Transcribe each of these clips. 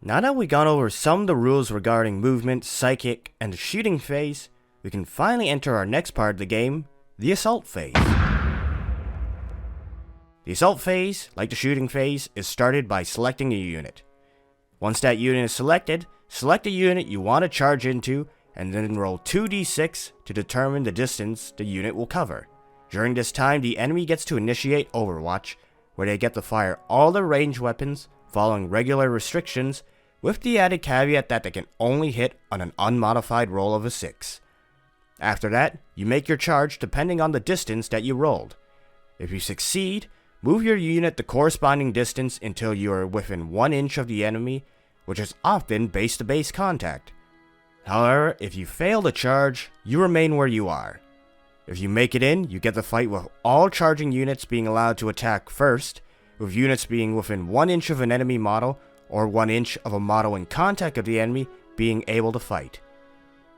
Now that we've gone over some of the rules regarding movement, psychic, and the shooting phase, we can finally enter our next part of the game, the assault phase. The assault phase, like the shooting phase, is started by selecting a unit. Once that unit is selected, select the unit you want to charge into, and then roll 2d6 to determine the distance the unit will cover. During this time, the enemy gets to initiate Overwatch, where they get to fire all their ranged weapons, following regular restrictions, with the added caveat that they can only hit on an unmodified roll of a 6. After that, you make your charge depending on the distance that you rolled. If you succeed, move your unit the corresponding distance until you are within 1 inch of the enemy, which is often base-to-base contact. However, if you fail to charge, you remain where you are. If you make it in, you get to fight with all charging units being allowed to attack first, with units being within 1 inch of an enemy model, or 1 inch of a model in contact of the enemy being able to fight.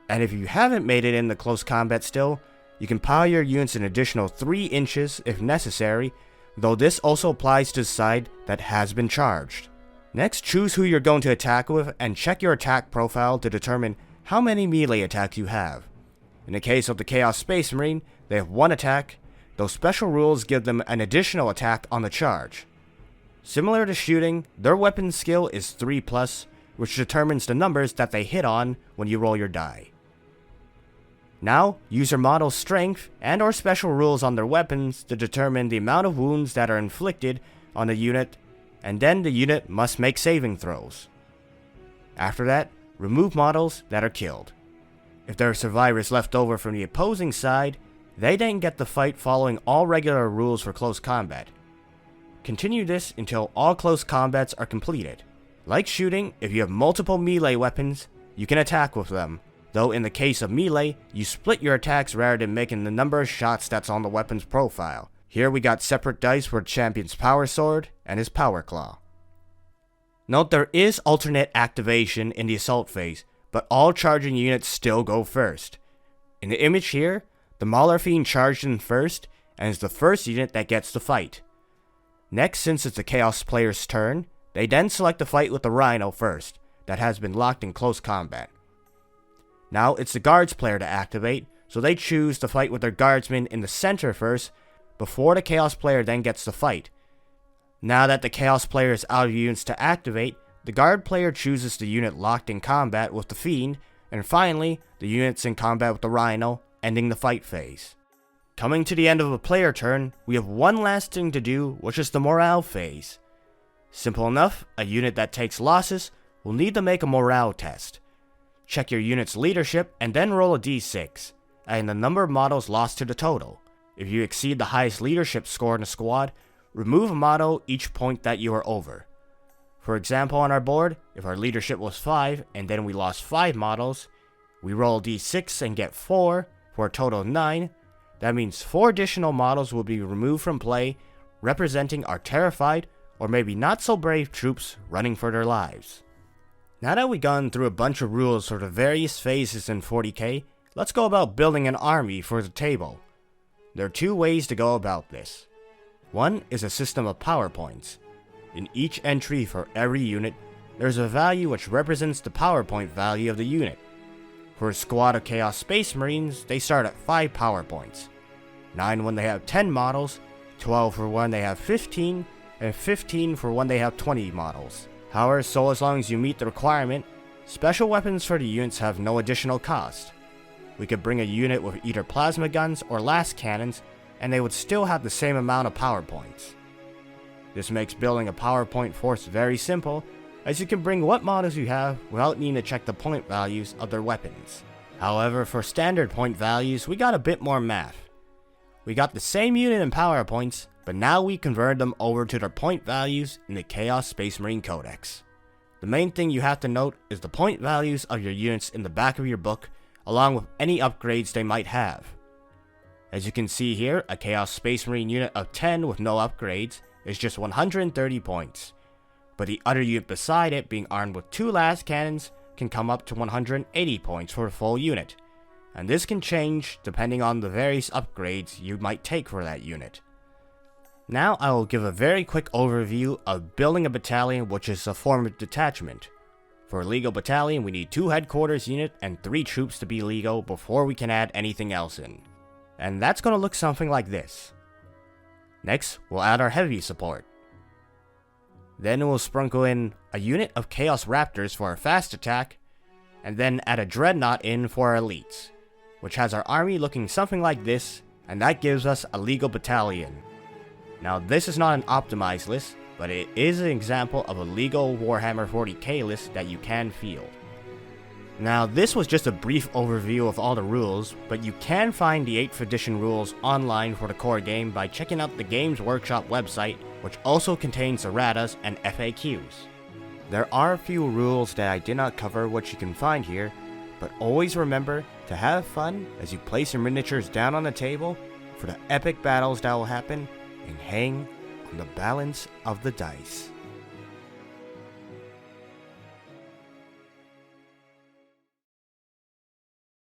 And if you haven't made it into close combat still, you can pile your units an additional 3 inches if necessary, though this also applies to the side that has been charged. Next, choose who you're going to attack with and check your attack profile to determine how many melee attacks you have. In the case of the Chaos Space Marine, they have 1 attack, though special rules give them an additional attack on the charge. Similar to shooting, their weapon skill is 3+, which determines the numbers that they hit on when you roll your die. Now, use your model's strength and or special rules on their weapons to determine the amount of wounds that are inflicted on the unit, and then the unit must make saving throws. After that, remove models that are killed. If there are survivors left over from the opposing side, they then get the fight following all regular rules for close combat. Continue this until all close combats are completed. Like shooting, if you have multiple melee weapons, you can attack with them, though in the case of melee, you split your attacks rather than making the number of shots that's on the weapon's profile. Here we got separate dice for the champion's power sword and his power claw. Note there is alternate activation in the assault phase, but all charging units still go first. In the image here, the Mauler Fiend charged in first, and is the first unit that gets the fight. Next, since it's the Chaos player's turn, they then select the fight with the Rhino first, that has been locked in close combat. Now it's the Guards player to activate, so they choose to fight with their Guardsmen in the center first, before the Chaos player then gets the fight. Now that the Chaos player is out of units to activate, the Guard player chooses the unit locked in combat with the Fiend, and finally, the units in combat with the Rhino, ending the fight phase. Coming to the end of a player turn, we have one last thing to do, which is the morale phase. Simple enough, a unit that takes losses will need to make a morale test. Check your unit's leadership and then roll a d6, adding the number of models lost to the total. If you exceed the highest leadership score in the squad, remove a model each point that you are over. For example, on our board, if our leadership was 5 and then we lost 5 models, we roll a d6 and get 4 for a total of 9. That means 4 additional models will be removed from play, representing our terrified or maybe not so brave troops running for their lives. Now that we've gone through a bunch of rules for the various phases in 40k, let's go about building an army for the table. There are 2 ways to go about this. One is a system of power points. In each entry for every unit, there's a value which represents the power point value of the unit. For a squad of Chaos Space Marines, they start at 5 power points. 9 when they have 10 models, 12 for when they have 15, and 15 for when they have 20 models. However, so as long as you meet the requirement, special weapons for the units have no additional cost. We could bring a unit with either plasma guns or las cannons, and they would still have the same amount of power points. This makes building a power point force very simple, as you can bring what models you have without needing to check the point values of their weapons. However, for standard point values, we got a bit more math. We got the same unit in power points, but now we converted them over to their point values in the Chaos Space Marine Codex. The main thing you have to note is the point values of your units in the back of your book, along with any upgrades they might have. As you can see here, a Chaos Space Marine unit of 10 with no upgrades is just 130 points, but the other unit beside it being armed with 2 las cannons can come up to 180 points for a full unit, and this can change depending on the various upgrades you might take for that unit. Now I will give a very quick overview of building a battalion, which is a form of detachment. For a legal battalion, we need 2 headquarters unit and 3 troops to be legal before we can add anything else in. And that's going to look something like this. Next, we'll add our heavy support. Then we'll sprinkle in a unit of Chaos Raptors for our fast attack, and then add a Dreadnought in for our elites, which has our army looking something like this, and that gives us a legal battalion. Now this is not an optimized list, but it is an example of a legal Warhammer 40k list that you can field. Now this was just a brief overview of all the rules, but you can find the 8th edition rules online for the core game by checking out the Games Workshop website, which also contains erratas and FAQs. There are a few rules that I did not cover which you can find here, but always remember to have fun as you place your miniatures down on the table for the epic battles that will happen and hang on the balance of the dice.